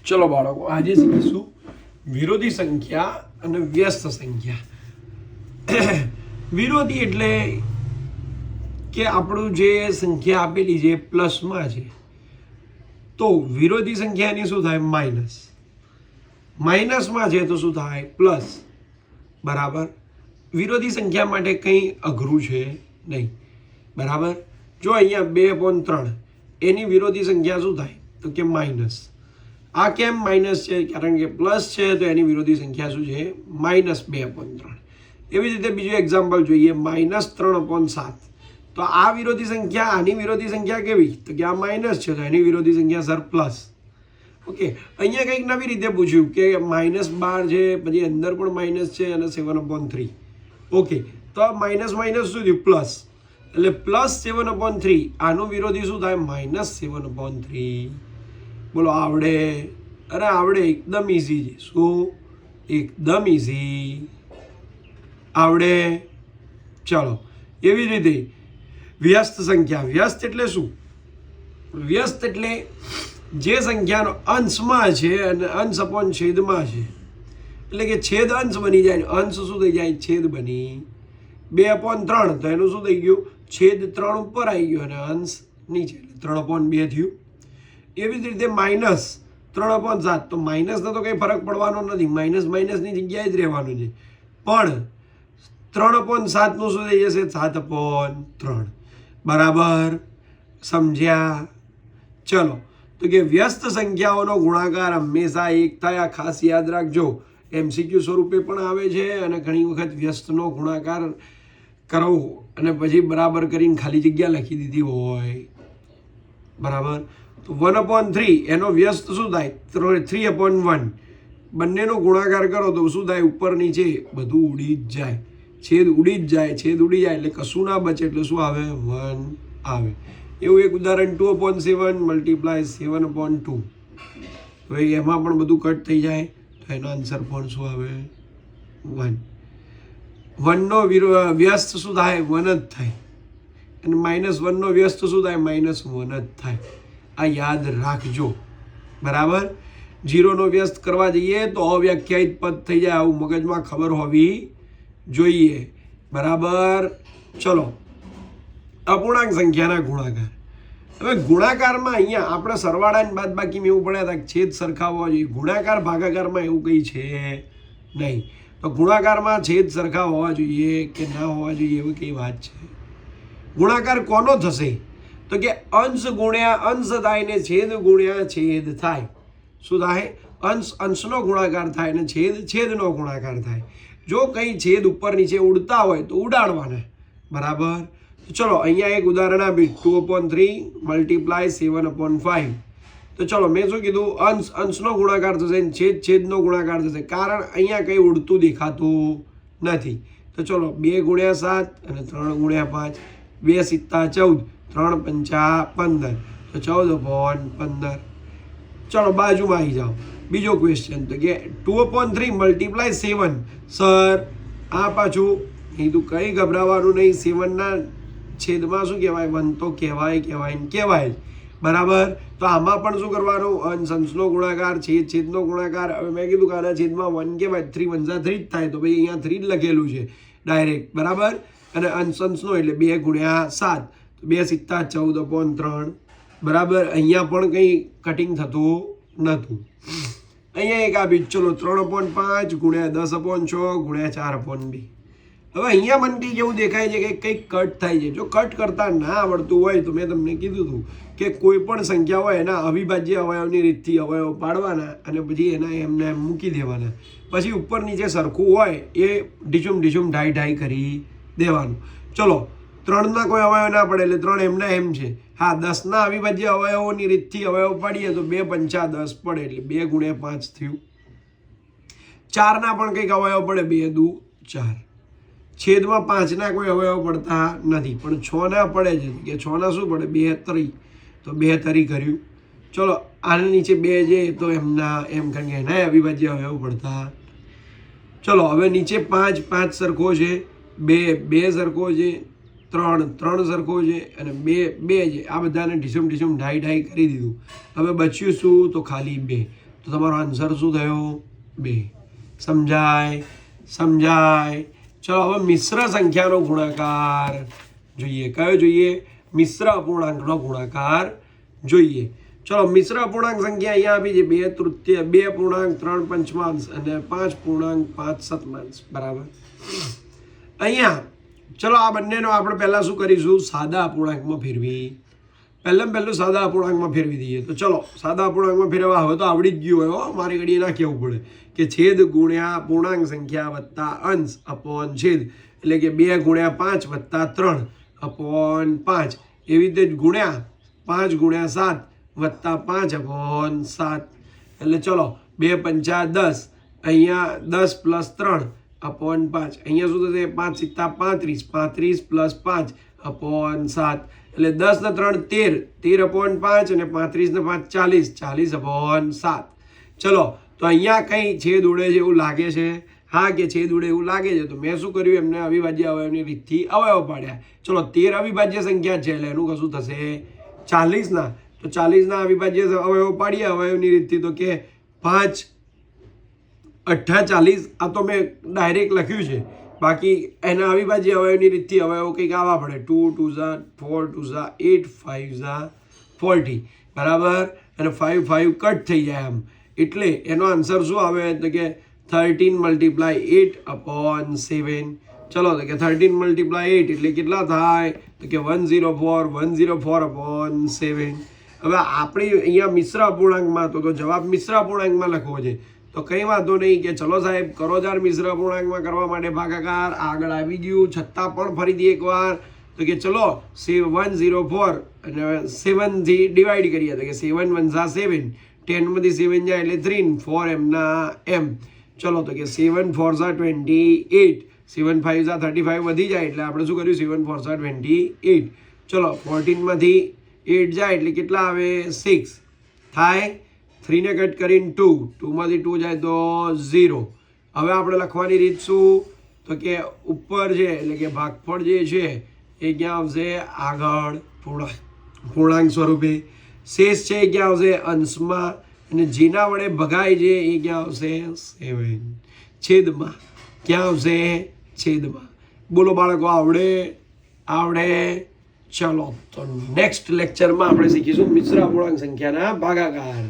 ચલો બાળકો, આજે શીખીશું વિરોધી સંખ્યા અને વ્યસ્ત સંખ્યા. વિરોધી એટલે કે આપણું જે સંખ્યા આપેલી છે પ્લસમાં છે, તો વિરોધી સંખ્યાની શું થાય? માઇનસ. માઇનસમાં છે તો શું થાય? પ્લસ. બરાબર. વિરોધી સંખ્યા માટે કંઈ અઘરું છે નહીં. બરાબર. જો અહીંયા 2/3 એની વિરોધી સંખ્યા શું થાય? તો કે માઇનસ. આ કેમ માઇનસ છે? કારણ કે પ્લસ છે તો એની વિરોધી સંખ્યા શું છે? -2/3. એવી રીતે બીજું એક્ઝામ્પલ જોઈએ, -3/7. તો આ વિરોધી સંખ્યા, આની વિરોધી સંખ્યા કેવી? તો કે આ માઇનસ છે તો એની વિરોધી સંખ્યા સર પ્લસ. ઓકે, અહીંયા કંઈક નવી રીતે પૂછ્યું કે -12 છે, પછી અંદર પણ માઇનસ છે અને 7/3. ઓકે, તો આ માઇનસ માઇનસ શું થયું? પ્લસ. એટલે +7/3 આનું વિરોધી શું થાય? -7/3. બોલો, આવડે? અરે આવડે, એકદમ ઇઝી છે. શું? એકદમ ઇઝી આવડે. ચલો, એવી રીતે વ્યસ્ત સંખ્યા. વ્યસ્ત એટલે શું? વ્યસ્ત એટલે જે સંખ્યાનો અંશમાં છે અને અંશ અપોન છેદમાં છે, એટલે કે છેદ અંશ બની જાય, અંશ શું થઈ જાય? છેદ બની. 2/3 તો એનું શું થઈ ગયું? છેદ 3 ઉપર આવી ગયો અને અંશ નીચે, એટલે 3/2 થયું. એવી જ રીતે -3/7. તો માઇનસનો તો કંઈ ફરક પડવાનો નથી, માઇનસ માઇનસની જગ્યાએ જ રહેવાનું છે. પણ 3/7 નું શું થઈ જશે? 7/3. બરાબર, સમજ્યા? ચલો, તો કે વ્યસ્ત સંખ્યાઓનો ગુણાકાર હંમેશા 1 થાય. આ ખાસ યાદ રાખજો, MCQ સ્વરૂપે પણ આવે છે અને ઘણી વખત વ્યસ્તનો ગુણાકાર કરવો અને પછી બરાબર કરીને ખાલી જગ્યા લખી દીધી હોય. બરાબર. તો 1/3 એનો વ્યસ્ત શું થાય? 3/1. બંનેનો ગુણાકાર કરો તો શું થાય? ઉપર નીચે બધું ઉડી જ જાય, છેદ ઉડી જ જાય. છેદ ઉડી જાય એટલે કશું ના બચે, એટલે શું આવે? 1 આવે. એવું એક ઉદાહરણ 2/7 × 7/2. હવે એમાં પણ બધું કટ થઈ જાય તો એનો આન્સર પણ શું આવે? 1. 1નો વ્યસ્ત શું થાય? 1 જ થાય. અને -1નો વ્યસ્ત શું થાય? -1 જ થાય. આ યાદ રાખજો. બરાબર. 0નો વ્યસ્ત કરવા જઈએ તો અવ્યાખ્યાયિત પદ થઈ જાય, આવું મગજમાં ખબર હોવી જોઈએ. બરાબર. ચલો, અપૂર્ણાંક સંખ્યાના ગુણાકાર. હવે ગુણાકારમાં અહીંયા આપણે સરવાળા ને બાદબાકીમાં એવું પડ્યા હતા કે છેદ સરખા હોવા જોઈએ. ગુણાકાર ભાગાકારમાં એવું કંઈ છે નહીં. તો ગુણાકારમાં છેદ સરખા હોવા જોઈએ કે ના હોવા જોઈએ એવી કઈ વાત છે? ગુણાકાર કોનો થશે? તો કે અંશ ગુણ્યા અંશ થાય ને છેદ ગુણ્યા છેદ થાય. શું થાય? અંશ અંશનો ગુણાકાર થાય ને છેદ છેદનો ગુણાકાર થાય. જો કંઈ છેદ ઉપર નીચે ઉડતા હોય તો ઉડાડવાના. બરાબર. ચલો, અહીંયા એક ઉદાહરણ આપી, 2/3 × 7/5. તો ચલો, મેં શું કીધું? અંશ અંશનો ગુણાકાર થશે ને છેદ છેદનો ગુણાકાર થશે, કારણ અહીંયા કંઈ ઉડતું દેખાતું નથી. તો ચલો, 2 × 7 અને 3 × 5. 2 × 7 = 14, 3 × 5 = 15. તો 14/15. ચલો, બાજુમાં આવી જાઓ. બીજો ક્વેશ્ચન, તો કે 2/3 × 7. સર, આ પાછું કીધું કંઈ ગભરાવાનું નહીં. 7ના છેદમાં શું કહેવાય? 1 તો કહેવાય. બરાબર. તો આમાં પણ શું કરવાનું? અંશ અંશનો ગુણાકાર, છેદ છેદનો ગુણાકાર. હવે મેં કીધું કે આના છેદમાં 1 કહેવાય, 3 × 1 = 3 જ થાય. તો ભાઈ અહીંયા 3 જ લખેલું છે ડાયરેક્ટ. બરાબર. અને અંશ અંશનો એટલે 2 × 7. 2 × 7 = 14/3. બરાબર. અહીંયા પણ કંઈ કટિંગ થતું નહોતું. અહીંયા એક આપી, ચલો, 3/5 × 10/6 × 4/2. હવે અહીંયા મને કંઈક એવું દેખાય છે કે કંઈક કટ થાય છે. જો કટ કરતા ના આવડતું હોય તો મેં તમને કીધું હતું કે કોઈ પણ સંખ્યા હોય એના અવિભાજ્ય અવયવની રીતથી અવયવ પાડવાના અને પછી એના એમને એમ મૂકી દેવાના. પછી ઉપર નીચે સરખું હોય એ ઢીચુમ ઢીચુમ ઢાઈ કરી દેવાનું. ચલો, 3ના કોઈ અવયવ ના પડે એટલે 3 એમના એમ છે. હા, 10ના અવિભાજ્ય અવયવોની રીતથી અવયવ પાડીએ તો 2 × 5 = 10 પડે, એટલે 2 × 5 થયું. 4ના પણ કંઈક અવયવ પડે, 2 × 2 = 4. છેદમાં 5ના કોઈ અવયવ પડતા નથી, પણ 6ના પડે છે. કે 6ના શું પડે? 2 × 3. તો 2 × 3 કર્યું. ચલો, આની નીચે 2 છે તો એમના એમ, કારણ કે એના અવિભાજ્ય અવયવ પડતા. ચલો, હવે નીચે 5 સરખો છે, 2 સરખો છે, 3 સરખો છે અને 2 છે. આ બધાને ઢીસુમ ઢીસુમ ઢાઈ કરી દીધું. હવે બચ્યું શું? તો ખાલી 2. તો તમારો આન્સર શું થયો 2. સમજાય. ચલો હવે મિશ્ર સંખ્યાનો ગુણાકાર જોઈએ. કયો જોઈએ? મિશ્ર અપૂર્ણાંકનો ગુણાકાર જોઈએ. ચલો મિશ્ર અપૂર્ણાંક સંખ્યા અહીંયા આપી છે 2 તૃતીય, 2 પૂર્ણાંક 3 પંચમાંશ અને 5 પૂર્ણાંક 5 સપ્તમાંશ. બરાબર. અહીંયા ચલો આ બંનેનો આપણે પહેલાં શું કરીશું? સાદા અપૂર્ણાંકમાં ફેરવી. પહેલું સાદા અપૂર્ણાંકમાં ફેરવી દઈએ. તો ચલો સાદા અપૂર્ણાંકમાં ફેરવવા હવે તો આવડી જ ગયું હોય. મારી ઘડીએ ના કહેવું પડે કે છેદ ગુણ્યા પૂર્ણાંક સંખ્યા વત્તા અંશ અપોન છેદ, એટલે કે 2 ગુણ્યા 5 વત્તા 3 અપોન 5. એવી રીતે જ ગુણ્યા 5 ગુણ્યા 7 વત્તા 5 અપોન 7. એટલે ચલો 2 પંચા 10, અહીંયા 10 પ્લસ 3 અપોન 5. અહીંયા શું થશે? 5 સિત્તા 35, 35 પ્લસ 5 અપોન 7. એટલે 10 ને 3 13, 13 અપોન 5 અને 35 ને 5 40, 40 અપોન 7. ચલો તો અહીંયા કંઈ છેદ ઉડે છે એવું લાગે છે? હા કે છેદ ઉડે એવું લાગે છે. તો મેં શું કર્યું? એમને અવિભાજ્ય અવયવની રીતથી અવયવ પાડ્યા. ચલો 13 અવિભાજ્ય સંખ્યા છે એટલે એનું કશું થશે 40 તો 40 અવિભાજ્ય અવયવ પાડીએ અવયવની રીતથી. તો કે 5 8 40. આ તો મેં ડાયરેક્ટ લખ્યું છે. બાકી એના અવિભાજ્ય અવયવની રીતથી અવયવ કંઈક આવવા પડે. 2 2 4 2 8 5 40. બરાબર. અને 5 5 કટ થઈ જાય આમ. એટલે એનો આન્સર શું આવે? તો કે 13 × 8 અપોન 7. ચલો તો કે 13 × 8 એટલે કેટલા થાય? તો કે 104 અપોન 7. હવે આપણી અહીંયા મિશ્ર અપૂર્ણાંકમાં તો જવાબ મિશ્ર અપૂર્ણાંકમાં લખવો છે. તો કંઈ વાંધો નહીં કે ચલો સાહેબ કરો જાર મિશ્ર અપૂર્ણાંકમાં કરવા માટે ભાગાકાર આગળ આવી ગયું. છતાં પણ ફરીથી એકવાર તો કે ચલો 104 અને 7થી ડિવાઈડ કરીએ. તો કે 7 1 7, 10 માંથી 7 જાય એટલે 3 4 એમના એમ. ચલો તો કે 7 4 28, 7 5 35 વધી જાય એટલે આપણે શું કર્યું? 7 4 28. ચલો 14 માંથી 8 જાય એટલે કેટલા આવે? 6 થાય. 3 ને કટ કરીને 2, 2 માંથી 2 જાય તો 0. હવે આપણે લખવાની રીત શું? તો કે ઉપર છે એટલે કે ભાગફળ જે છે એ ક્યાં આવશે? આગળ પૂર્ણાંક સ્વરૂપે. શેષ છે એ ક્યાં આવશે? અંશમાં. અને જેના વડે ભગાય છે એ ક્યાં આવશે? 7. છેદમાં. ક્યાં આવશે? છેદમાં. બોલો બાળકો, આવડે? ચલો તો નેક્સ્ટ લેક્ચરમાં આપણે શીખીશું મિશ્ર અપૂર્ણાંક સંખ્યાના ભાગાકાર.